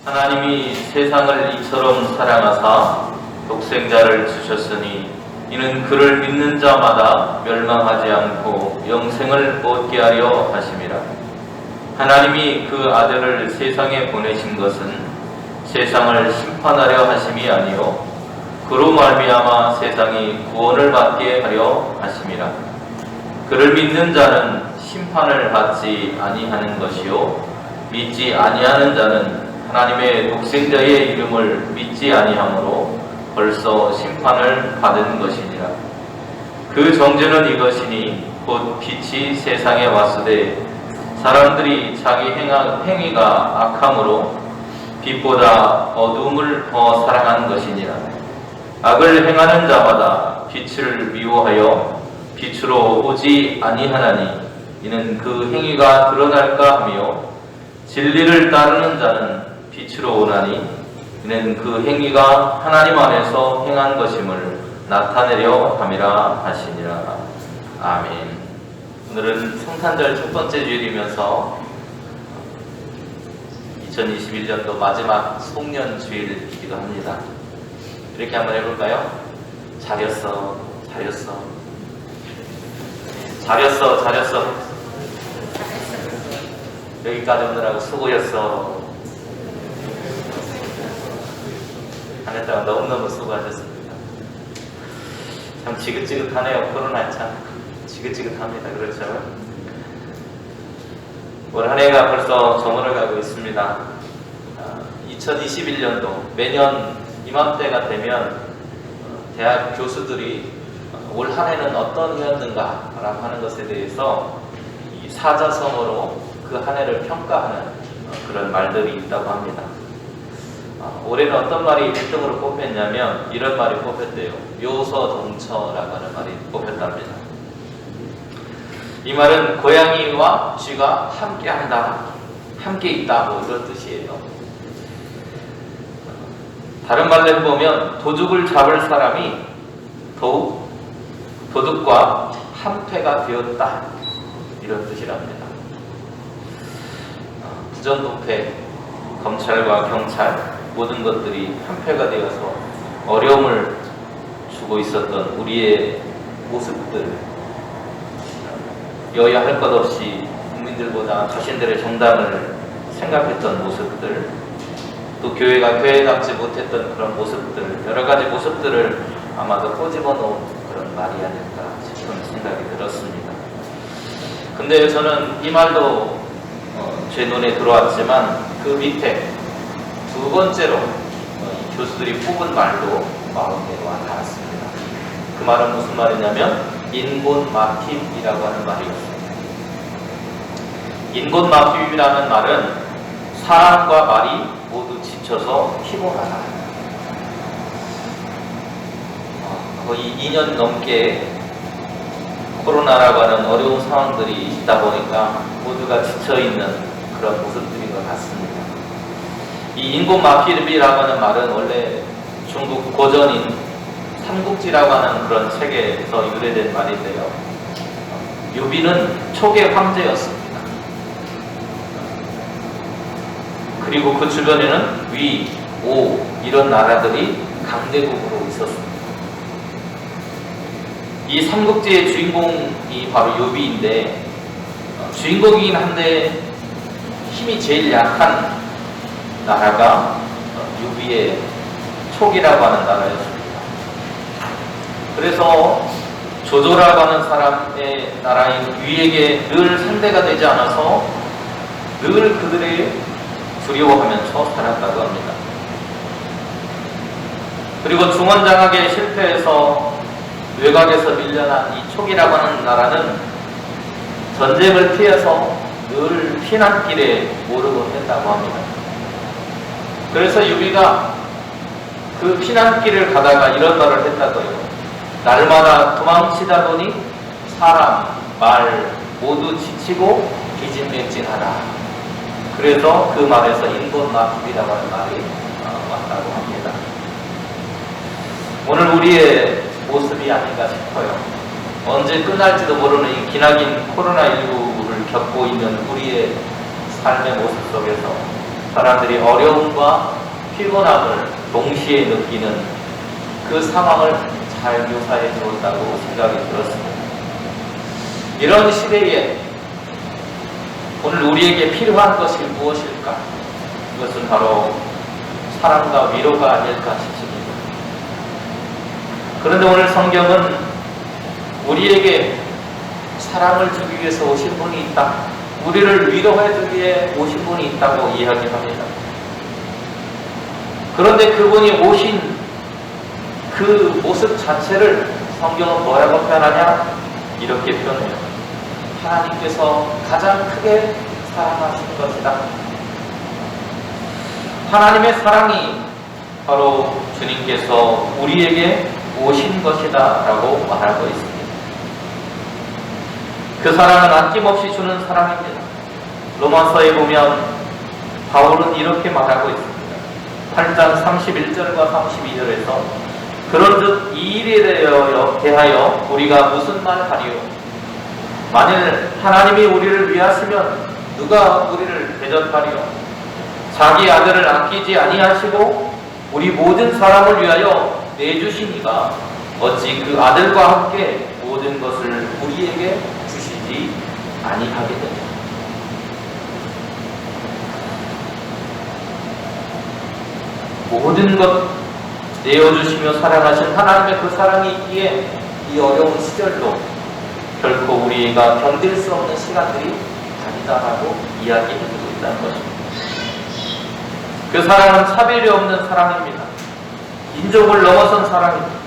하나님이 세상을 이처럼 사랑하사 독생자를 주셨으니 이는 그를 믿는 자마다 멸망하지 않고 영생을 얻게 하려 하심이라. 하나님이 그 아들을 세상에 보내신 것은 세상을 심판하려 하심이 아니요 그로 말미암아 세상이 구원을 받게 하려 하심이라. 그를 믿는 자는 심판을 받지 아니하는 것이요 믿지 아니하는 자는 하나님의 독생자의 이름을 믿지 아니하므로 벌써 심판을 받은 것이니라. 그 정죄는 이것이니 곧 빛이 세상에 왔으되 사람들이 자기 행위가 악함으로 빛보다 어두움을 더 사랑한 것이니라. 악을 행하는 자마다 빛을 미워하여 빛으로 오지 아니하나니 이는 그 행위가 드러날까 하며 진리를 따르는 자는 빛으로 오나니 이는 그 행위가 하나님 안에서 행한 것임을 나타내려 함이라 하시니라. 아멘. 오늘은 성탄절 첫 번째 주일이면서 2021년도 마지막 송년 주일이기도 합니다. 이렇게 한번 해볼까요? 잘했어, 잘했어, 잘했어, 잘했어. 여기까지 오느라고 수고했어. 한 해 동안 너무너무 수고하셨습니다. 참 지긋지긋하네요. 코로나 참 지긋지긋합니다. 그렇죠? 올 한 해가 벌써 저물어 가고 있습니다. 2021년도 매년 이맘때가 되면 대학 교수들이 올 한 해는 어떤 해였는가 라고 하는 것에 대해서 이 사자성어로 그 한 해를 평가하는 그런 말들이 있다고 합니다. 올해는 어떤 말이 1등으로 뽑혔냐면 이런 말이 뽑혔대요. 요서동처라고 하는 말이 뽑혔답니다. 이 말은 고양이와 쥐가 함께한다, 함께 있다, 뭐 이런 뜻이에요. 다른 말로 해보면 도둑을 잡을 사람이 더욱 도둑과 한패가 되었다, 이런 뜻이랍니다. 부정부패, 검찰과 경찰 모든 것들이 한패가 되어서 어려움을 주고 있었던 우리의 모습들, 여야 할 것 없이 국민들보다 자신들의 정당을 생각했던 모습들, 또 교회가 교회답지 못했던 그런 모습들, 여러 가지 모습들을 아마도 꼬집어 놓은 그런 말이 아닐까 싶은 생각이 들었습니다. 근데 저는 이 말도 제 눈에 들어왔지만 그 밑에 두 번째로 교수들이 뽑은 말도 마음에 와 닿았습니다. 그 말은 무슨 말이냐면 인곤마핍이라고 하는 말이었습니다. 인곤마핍이라는 말은 사람과 말이 모두 지쳐서 피곤하다. 거의 2년 넘게 코로나라고 하는 어려운 상황들이 있다 보니까 모두가 지쳐있는 그런 모습들인 것 같습니다. 이 인곤마핍이라고 하는 말은 원래 중국 고전인 삼국지라고 하는 그런 책에서 유래된 말인데요. 유비는 초계 황제였습니다. 그리고 그 주변에는 위, 오 이런 나라들이 강대국으로 있었습니다. 이 삼국지의 주인공이 바로 유비인데 주인공이긴 한데 힘이 제일 약한 나라가 유비의 촉이라고 하는 나라였습니다. 그래서 조조라고 하는 사람의 나라인 위에게 늘 상대가 되지 않아서 늘 그들의 두려워하면서 살았다고 합니다. 그리고 중원장악에 실패해서 외곽에서 밀려난 이 촉이라고 하는 나라는 전쟁을 피해서 늘 피난길에 오르곤 했다고 합니다. 그래서 유비가 그 피난길을 가다가 이런 말을 했다고요. 날마다 도망치다 보니 사람, 말 모두 지치고 기진맥진하다. 그래서 그 말에서 인곤마핍이라고 하는 말이 왔다고 합니다. 오늘 우리의 모습이 아닌가 싶어요. 언제 끝날지도 모르는 이 기나긴 코로나19를 겪고 있는 우리의 삶의 모습 속에서 사람들이 어려움과 피곤함을 동시에 느끼는 그 상황을 잘 묘사해 주었다고 생각이 들었습니다. 이런 시대에 오늘 우리에게 필요한 것이 무엇일까? 그것은 바로 사랑과 위로가 아닐까 싶습니다. 그런데 오늘 성경은 우리에게 사랑을 주기 위해서 오신 분이 있다, 우리를 위로해 주기 위해 오신 분이 있다고 이야기합니다. 그런데 그분이 오신 그 모습 자체를 성경은 뭐라고 표현하냐? 이렇게 표현해요. 하나님께서 가장 크게 사랑하신 것이다. 하나님의 사랑이 바로 주님께서 우리에게 오신 것이다 라고 말하고 있습니다. 그 사랑은 아낌없이 주는 사랑입니다. 로마서에 보면 바울은 이렇게 말하고 있습니다. 8장 31절과 32절에서 그런즉 이 일에 대하여 우리가 무슨 말 하리요? 만일 하나님이 우리를 위하시면 누가 우리를 대적하리요? 자기 아들을 아끼지 아니하시고 우리 모든 사람을 위하여 내주시니가 어찌 그 아들과 함께 모든 것을 우리에게 주시지 아니하겠느냐. 모든 것 내어주시며 사랑하신 하나님의 그 사랑이 있기에 이 어려운 시절로 결코 우리가 견딜 수 없는 시간들이 아니다라고 이야기해주고 있다는 것입니다. 그 사랑은 차별이 없는 사랑입니다. 인종을 넘어선 사랑입니다.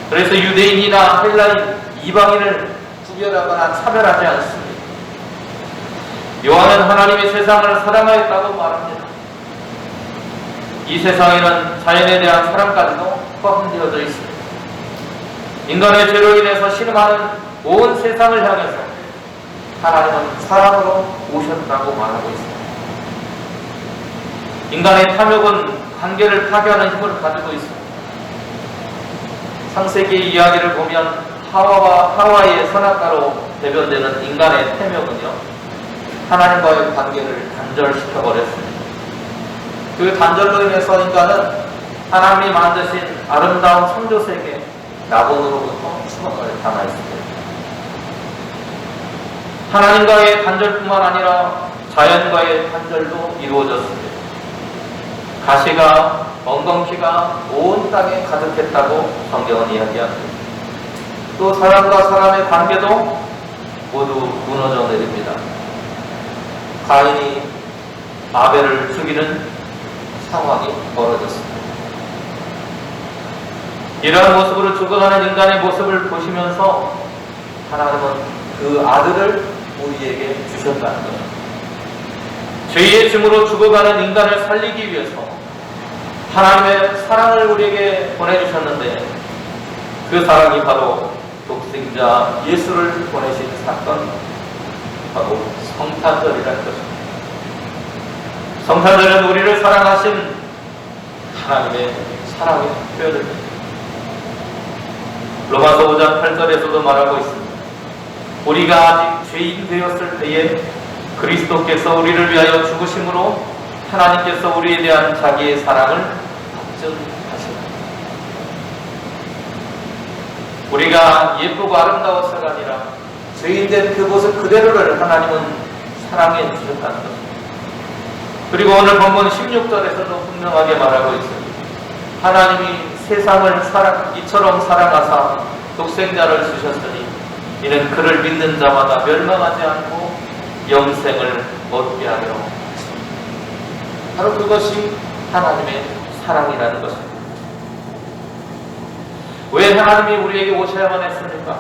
그래서 유대인이나 헬라인, 이방인을 구별하거나 차별하지 않습니다. 요한은 하나님의 세상을 사랑하였다고 말합니다. 이 세상에는 자연에 대한 사랑까지도 포함되어져 있습니다. 인간의 죄로 인해서 신음하는 온 세상을 향해서 하나님은 사랑으로 오셨다고 말하고 있습니다. 인간의 탐욕은 관계를 파괴하는 힘을 가지고 있습니다. 창세기 이야기를 보면 하와의 선악과로 대변되는 인간의 탐욕은요, 하나님과의 관계를 단절시켜 버렸습니다. 그 단절로 인해서 인간은 하나님이 만드신 아름다운 창조세계 낙원으로부터 추방을 당하였습니다. 하나님과의 단절뿐만 아니라 자연과의 단절도 이루어졌습니다. 가시가, 엉겅퀴가 온 땅에 가득했다고 성경은 이야기합니다. 또 사람과 사람의 관계도 모두 무너져 내립니다. 가인이 아벨을 죽이는 상황이 벌어졌습니다. 이러한 모습으로 죽어가는 인간의 모습을 보시면서 하나님은 그 아들을 우리에게 주셨다는 것입니다. 죄의 짐으로 죽어가는 인간을 살리기 위해서 하나님의 사랑을 우리에게 보내주셨는데, 그 사랑이 바로 독생자 예수를 보내신 사건, 바로 성탄절이라는 것입니다. 성탄절은 우리를 사랑하신 하나님의 사랑의 표현입니다. 로마서 5장 8절에서도 말하고 있습니다. 우리가 아직 죄인 되었을 때에 그리스도께서 우리를 위하여 죽으심으로 하나님께서 우리에 대한 자기의 사랑을 확증하십니다. 우리가 예쁘고 아름다워서가 아니라 죄인된 그 모습 그대로를 하나님은 사랑해 주셨다는 것입니다. 그리고 오늘 본문 16절에서도 분명하게 말하고 있습니다. 하나님이 세상을 이처럼 사랑하사 독생자를 주셨으니 이는 그를 믿는 자마다 멸망하지 않고 영생을 얻게 하려 하십니다. 바로 그것이 하나님의 사랑이라는 것입니다. 왜 하나님이 우리에게 오셔야만 했습니까?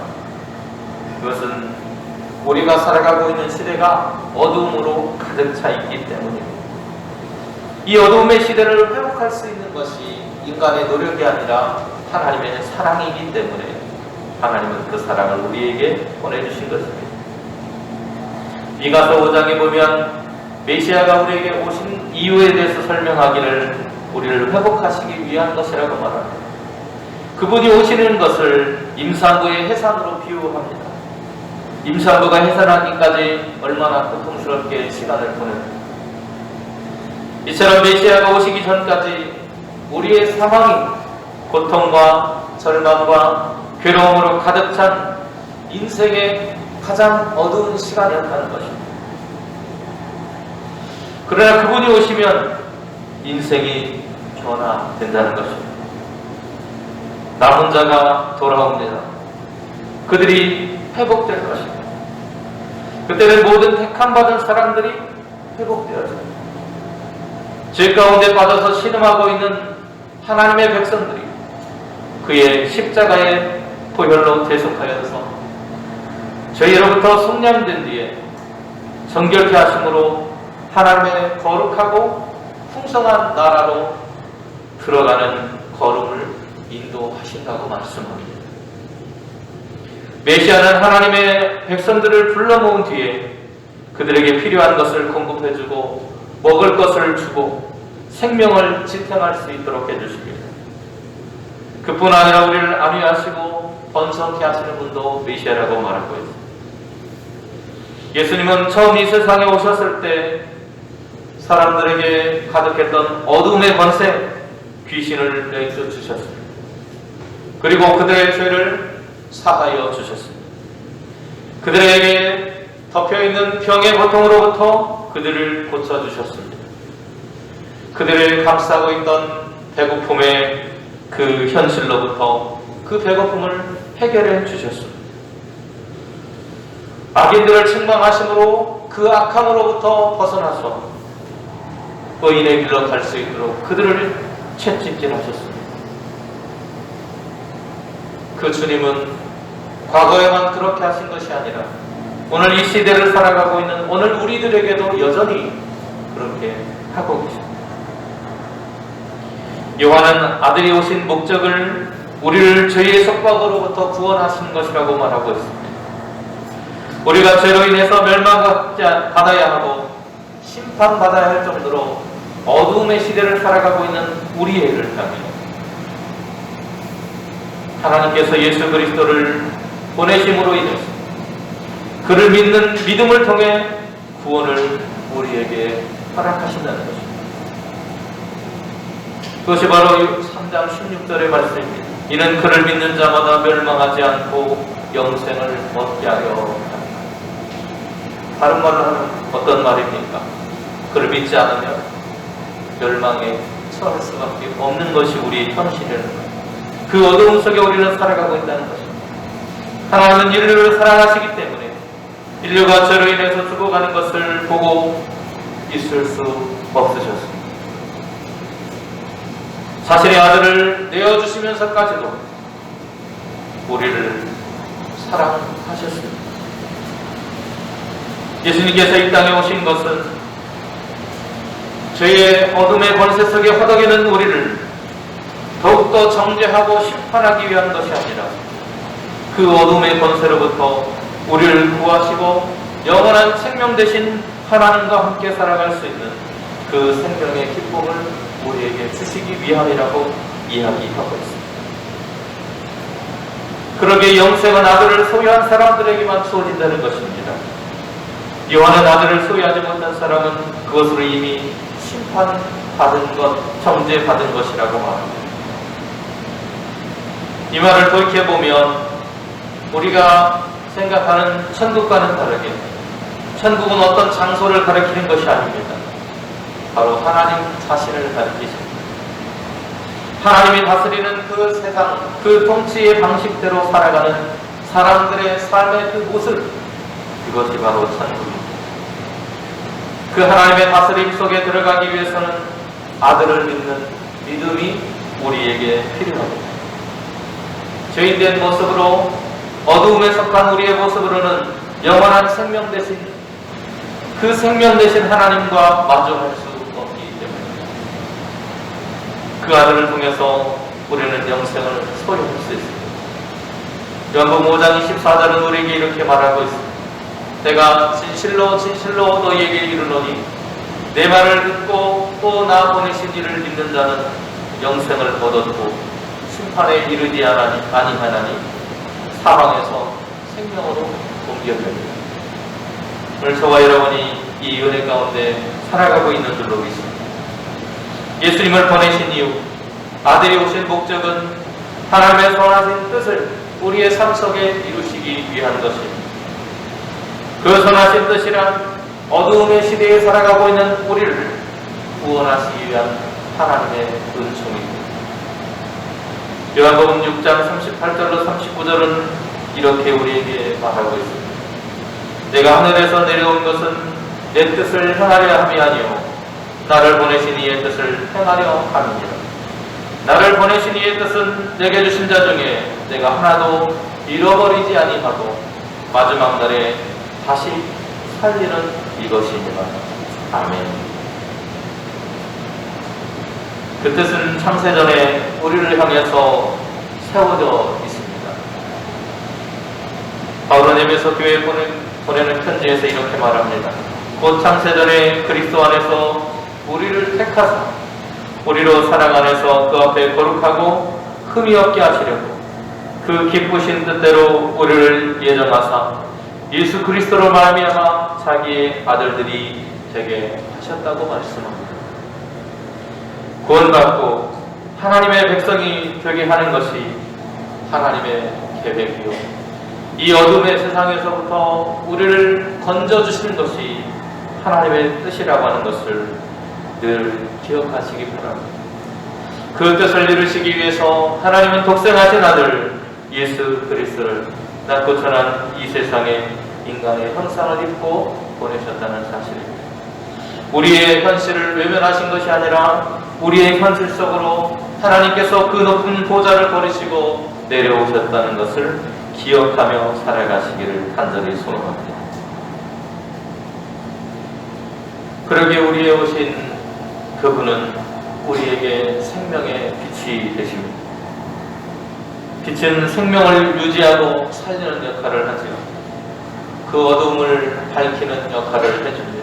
그것은 우리가 살아가고 있는 시대가 어두움으로 가득 차 있기 때문입니다. 이 어두움의 시대를 회복할 수 있는 것이 인간의 노력이 아니라 하나님의 사랑이기 때문에 하나님은 그 사랑을 우리에게 보내주신 것입니다. 미가서 5장에 보면 메시아가 우리에게 오신 이유에 대해서 설명하기를 우리를 회복하시기 위한 것이라고 말합니다. 그분이 오시는 것을 임산부의 해산으로 비유합니다. 임산부가 해산하기까지 얼마나 고통스럽게 시간을 보냅니다. 이처럼 메시아가 오시기 전까지 우리의 상황이 고통과 절망과 괴로움으로 가득 찬 인생의 가장 어두운 시간이었다는 것입니다. 그러나 그분이 오시면 인생이 변화된다는 것입니다. 남은 자가 돌아옵니다. 그들이 회복될 것입니다. 그때는 모든 택함받은 사람들이 회복되어집니다. 죄 가운데 빠져서 신음하고 있는 하나님의 백성들이 그의 십자가의 보혈로 대속하여서 죄로부터 속량된 뒤에 정결케 하심으로 하나님의 거룩하고 풍성한 나라로 들어가는 걸음을 인도하신다고 말씀합니다. 메시아는 하나님의 백성들을 불러 모은 뒤에 그들에게 필요한 것을 공급해주고 먹을 것을 주고 생명을 지탱할 수 있도록 해주십니다. 그뿐 아니라 우리를 안위하시고 번성케 하시는 분도 메시아라고 말하고 있습니다. 예수님은 처음 이 세상에 오셨을 때 사람들에게 가득했던 어둠의 권세, 귀신을 내쫓으셨습니다. 그리고 그들의 죄를 사하여 주셨습니다. 그들에게 덮여있는 병의 고통으로부터 그들을 고쳐주셨습니다. 그들을 감싸고 있던 배고픔의 그 현실로부터 그 배고픔을 해결해 주셨습니다. 악인들을 책망하심으로 그 악함으로부터 벗어나서 의인의 길로 갈 수 있도록 그들을 채찍질하셨습니다. 그 주님은 과거에만 그렇게 하신 것이 아니라 오늘 이 시대를 살아가고 있는 오늘 우리들에게도 여전히 그렇게 하고 계십니다. 요한은 아들이 오신 목적을 우리를 죄의 속박으로부터 구원하시는 것이라고 말하고 있습니다. 우리가 죄로 인해서 멸망받아야 하고 심판받아야 할 정도로 어두움의 시대를 살아가고 있는 우리를 향해 하나님께서 예수 그리스도를 보내심으로 인해서 그를 믿는 믿음을 통해 구원을 우리에게 허락하신다는 것입니다. 그것이 바로 3장 16절의 말씀입니다. 이는 그를 믿는 자마다 멸망하지 않고 영생을 얻게 하려 합니다. 다른 말로 하면 어떤 말입니까? 그를 믿지 않으면 멸망에 처할 수밖에 없는 것이 우리의 현실이라는 것입니다. 그 어두움 속에 우리는 살아가고 있다는 것입니다. 하나님은 인류를 사랑하시기 때문에 인류가 죄로 인해서 죽어가는 것을 보고 있을 수 없으셨습니다. 자신의 아들을 내어주시면서까지도 우리를 사랑하셨습니다. 예수님께서 이 땅에 오신 것은 죄의 어둠의 권세 속에 허덕이는 우리를 더욱더 정죄하고 심판하기 위한 것이 아니라 그 어둠의 권세로부터 우리를 구하시고 영원한 생명 대신 하나님과 함께 살아갈 수 있는 그 생명의 기쁨을 우리에게 주시기 위함이라고 이야기하고 있습니다. 그러기에 영생은 아들을 소유한 사람들에게만 주어진다는 것입니다. 요한은 아들을 소유하지 못한 사람은 그것으로 이미 심판받은 것, 정죄받은 것이라고 말합니다. 이 말을 돌이켜보면 우리가 생각하는 천국과는 다르게 천국은 어떤 장소를 가리키는 것이 아닙니다. 바로 하나님 자신을 가리키십니다. 하나님이 다스리는 그 세상, 그 통치의 방식대로 살아가는 사람들의 삶의 그 모습, 그것이 바로 천국입니다. 그 하나님의 다스림 속에 들어가기 위해서는 아들을 믿는 믿음이 우리에게 필요합니다. 죄인된 모습으로 어두움에 속한 우리의 모습으로는 영원한 생명 대신 그 생명 대신 하나님과 만족할 수 없기 때문입니다. 그 아들을 통해서 우리는 영생을 소유할 수 있습니다. 요한복음 5장 24절은 우리에게 이렇게 말하고 있습니다. 내가 진실로 진실로 너희에게 이르노니 내 말을 듣고 또 나 보내신 이를 믿는 자는 영생을 얻었고 심판에 이르지 아니하나니 사망에서 생명으로 옮겨집니다. 오늘 저와 여러분이 이 은혜 가운데 살아가고 있는 줄로 믿습니다. 예수님을 보내신 이유, 아들이 오신 목적은 하나님의 선하신 뜻을 우리의 삶 속에 이루시기 위한 것입니다. 그 선하신 뜻이란 어두움의 시대에 살아가고 있는 우리를 구원하시기 위한 하나님의 은총입니다. 요한복음 6장 38절로 39절은 이렇게 우리에게 말하고 있습니다. 내가 하늘에서 내려온 것은 내 뜻을 행하려 함이 아니요 나를 보내신 이의 뜻을 행하려 함이니라. 나를 보내신 이의 뜻은 내게 주신 자 중에 내가 하나도 잃어버리지 아니하고 마지막 날에 다시 살리는 이것이니라. 아멘. 그 뜻은 창세전에 우리를 향해서 세워져 있습니다. 바울은 에베소 교회에 보내는 편지에서 이렇게 말합니다. 곧 창세전에 그리스도 안에서 우리를 택하사 우리로 사랑 안에서 그 앞에 거룩하고 흠이 없게 하시려고 그 기쁘신 뜻대로 우리를 예정하사 예수 그리스도로 말미암아 자기의 아들들이 되게 하셨다고 말씀합니다. 구원받고 하나님의 백성이 되게 하는 것이 하나님의 계획이요 이 어둠의 세상에서부터 우리를 건져주시는 것이 하나님의 뜻이라고 하는 것을 늘 기억하시기 바랍니다. 그 뜻을 이루시기 위해서 하나님은 독생하신 아들 예수 그리스도를 낳고 천한 이 세상에 인간의 형상을 입고 보내셨다는 사실입니다. 우리의 현실을 외면하신 것이 아니라 우리의 현실 속으로 하나님께서 그 높은 보좌를 버리시고 내려오셨다는 것을 기억하며 살아가시기를 간절히 소원합니다. 그러기에 우리에 오신 그분은 우리에게 생명의 빛이 되십니다. 빛은 생명을 유지하고 살리는 역할을 하지요. 그 어둠을 밝히는 역할을 해줍니다.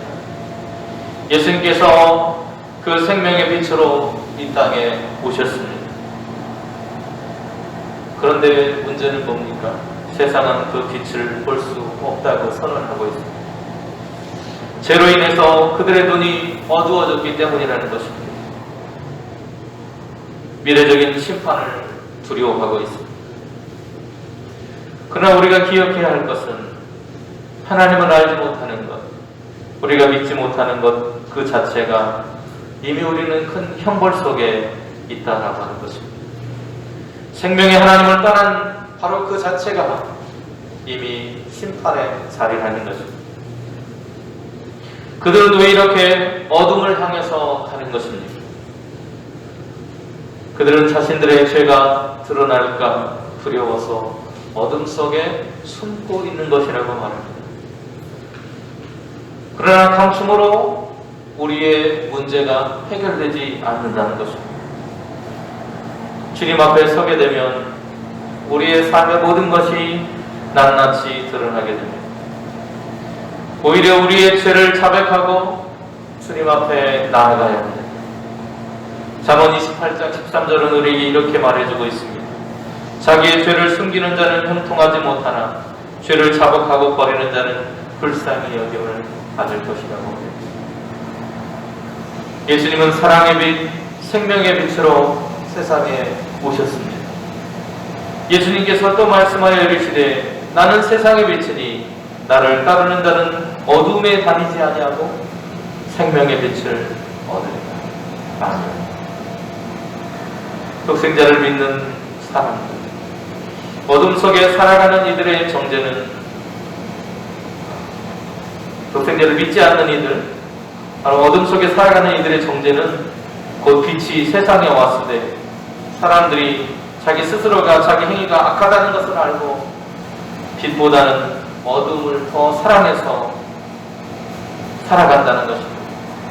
예수님께서 그 생명의 빛으로 이 땅에 오셨습니다. 그런데 문제는 뭡니까? 세상은 그 빛을 볼 수 없다고 선언하고 있습니다. 죄로 인해서 그들의 눈이 어두워졌기 때문이라는 것입니다. 미래적인 심판을 두려워하고 있습니다. 그러나 우리가 기억해야 할 것은 하나님을 알지 못하는 것, 우리가 믿지 못하는 것 그 자체가 이미 우리는 큰 형벌 속에 있다라고 하는 것입니다. 생명의 하나님을 떠난 바로 그 자체가 이미 심판의 자리라는 것입니다. 그들은 왜 이렇게 어둠을 향해서 가는 것입니까? 그들은 자신들의 죄가 드러날까 두려워서 어둠 속에 숨고 있는 것이라고 말합니다. 그러나 감춤으로 우리의 문제가 해결되지 않는다는 것입니다. 주님 앞에 서게 되면 우리의 삶의 모든 것이 낱낱이 드러나게 됩니다. 오히려 우리의 죄를 자백하고 주님 앞에 나아가야 합니다. 잠언 28장 13절은 우리에게 이렇게 말해주고 있습니다. 자기의 죄를 숨기는 자는 형통하지 못하나 죄를 자복하고 버리는 자는 불쌍히 여김을 받을 것이라고 합니다. 예수님은 사랑의 빛, 생명의 빛으로 세상에 오셨습니다. 예수님께서 또 말씀하여 이르시되 나는 세상의 빛이니 나를 따르는 자는 어둠에 다니지 아니하고 생명의 빛을 얻으리라. 아멘. 독생자를 믿는 사람들, 어둠 속에 살아가는 이들의 정죄는 독생자를 믿지 않는 이들, 바로 어둠 속에 살아가는 이들의 정죄는 곧 빛이 세상에 왔을 때 사람들이 자기 스스로가 자기 행위가 악하다는 것을 알고 빛보다는 어둠을 더 사랑해서 살아간다는 것입니다.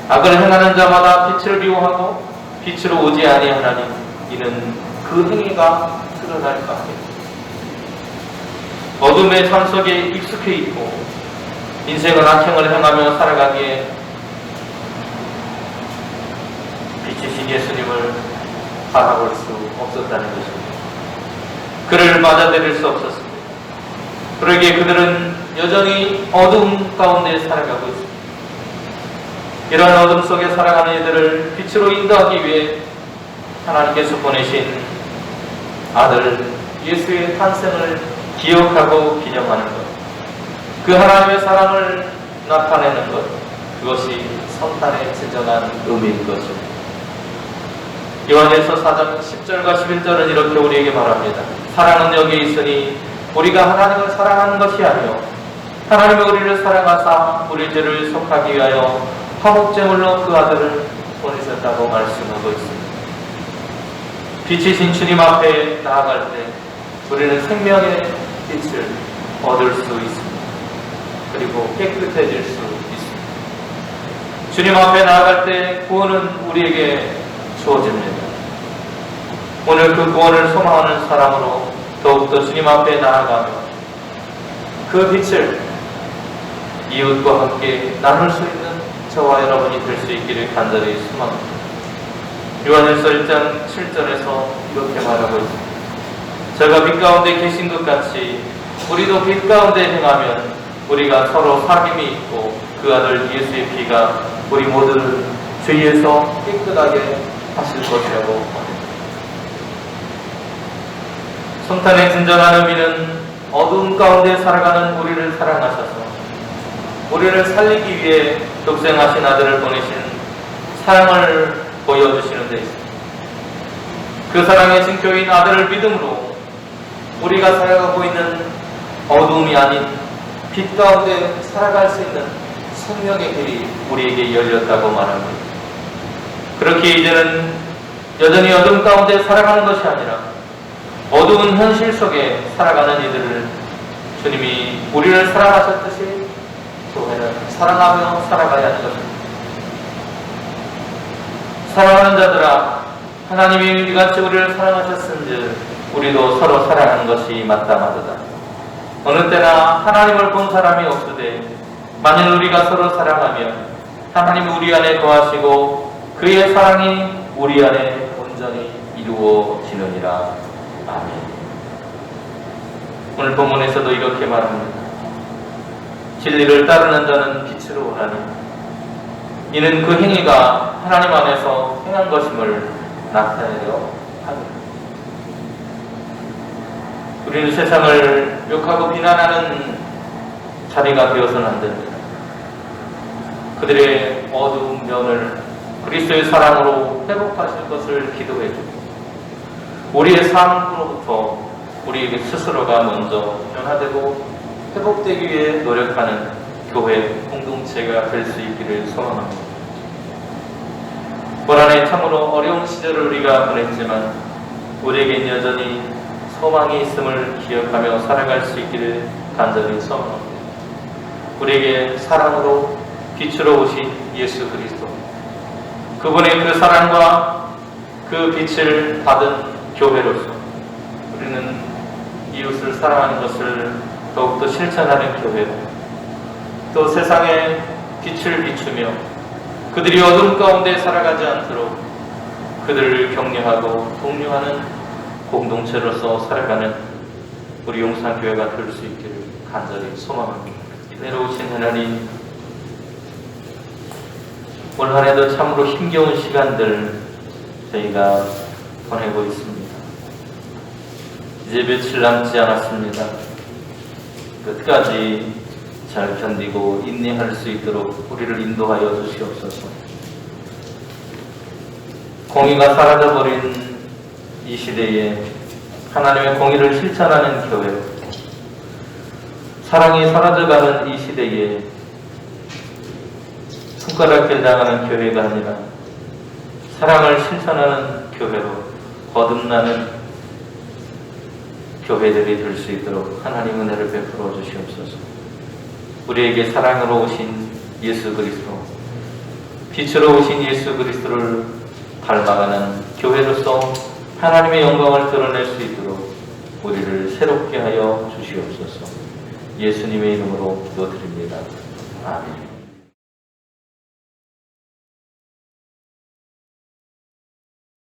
악을 행하는 자마다 빛을 미워하고 빛으로 오지 아니하나니 이는 그 행위가 드러날까 합니다. 어둠의 삶 속에 익숙해 있고 인생은 악행을 행하며 살아가기에 빛이신 예수님을 바라볼 수 없었다는 것입니다. 그를 맞아들일 수 없었습니다. 그러기에 그들은 여전히 어둠 가운데 살아가고 있습니다. 이러한 어둠 속에 살아가는 이들을 빛으로 인도하기 위해 하나님께서 보내신 아들 예수의 탄생을 기억하고 기념하는 것, 그 하나님의 사랑을 나타내는 것, 그것이 성탄의 진정한 의미인 것입니다. 요한일서 4장 10절과 11절은 이렇게 우리에게 말합니다. 사랑은 여기 있으니 우리가 하나님을 사랑하는 것이 아니요 하나님이 우리를 사랑하사 우리 죄를 속하기 위하여 화목제물로 그 아들을 보내셨다고 말씀하고 있습니다. 빛이신 주님 앞에 나아갈 때 우리는 생명의 빛을 얻을 수 있습니다. 그리고 깨끗해질 수 있습니다. 주님 앞에 나아갈 때 구원은 우리에게 주어집니다. 오늘 그 구원을 소망하는 사람으로 더욱더 주님 앞에 나아가며 그 빛을 이웃과 함께 나눌 수 있는 저와 여러분이 될 수 있기를 간절히 소망합니다. 요한일서 1장 7절에서 이렇게 말하고 있습니다. 저가 빛 가운데 계신 것 같이 우리도 빛 가운데 행하면 우리가 서로 사귐이 있고 그 아들 예수의 피가 우리 모두를 죄에서 깨끗하게 하실 것이라고 합니다. 성탄의 진정한 의미는 어두운 가운데 살아가는 우리를 사랑하셔서 우리를 살리기 위해 독생하신 아들을 보내신 사랑을 보여주시는 데 있습니다. 그 사랑의 증표인 아들을 믿음으로 우리가 살아가고 있는 어두움이 아닌 빛 가운데 살아갈 수 있는 생명의 길이 우리에게 열렸다고 말합니다. 그렇게 이제는 여전히 어둠 가운데 살아가는 것이 아니라 어두운 현실 속에 살아가는 이들을 주님이 우리를 사랑하셨듯이 교회는 사랑하며 살아가야 하는 것입니다. 사랑하는 자들아, 하나님이 이같이 우리를 사랑하셨은즉 우리도 서로 사랑하는 것이 마땅하도다. 어느 때나 하나님을 본 사람이 없으되 만일 우리가 서로 사랑하면 하나님이 우리 안에 거하시고 그의 사랑이 우리 안에 온전히 이루어지느니라. 아멘. 오늘 본문에서도 이렇게 말합니다. 진리를 따르는 자는 빛으로 오라니 이는 그 행위가 하나님 안에서 행한 것임을 나타내려 합니다. 우리는 세상을 욕하고 비난하는 자리가 되어서는 안 됩니다. 그들의 어두운 면을 그리스도의 사랑으로 회복하실 것을 기도해주고 우리의 삶으로부터 우리에게 스스로가 먼저 변화되고 회복되기 위해 노력하는 교회 공동체가 될 수 있기를 소망합니다. 올 한해 참으로 어려운 시절을 우리가 보냈지만 우리에겐 여전히 소망이 있음을 기억하며 살아갈 수 있기를 간절히 소망합니다. 우리에게 사랑으로 빛으로 오신 예수 그리스도, 그분의 그 사랑과 그 빛을 받은 교회로서 우리는 이웃을 사랑하는 것을 더욱더 실천하는 교회로, 또 세상에 빛을 비추며 그들이 어둠 가운데 살아가지 않도록 그들을 격려하고 독려하는 공동체로서 살아가는 우리 용산교회가 될 수 있기를 간절히 소망합니다. 이대로우신 하나님, 올 한해도 참으로 힘겨운 시간들 저희가 보내고 있습니다. 이제 며칠 남지 않았습니다. 끝까지 잘 견디고 인내할 수 있도록 우리를 인도하여 주시옵소서. 공의가 사라져버린 이 시대에 하나님의 공의를 실천하는 교회, 사랑이 사라져가는 이 시대에 손가락질 당하는 교회가 아니라 사랑을 실천하는 교회로 거듭나는 교회들이 될 수 있도록 하나님 은혜를 베풀어 주시옵소서. 우리에게 사랑으로 오신 예수 그리스도, 빛으로 오신 예수 그리스도를 닮아가는 교회로서 하나님의 영광을 드러낼 수 있도록 우리를 새롭게 하여 주시옵소서. 예수님의 이름으로 기도드립니다. 아멘.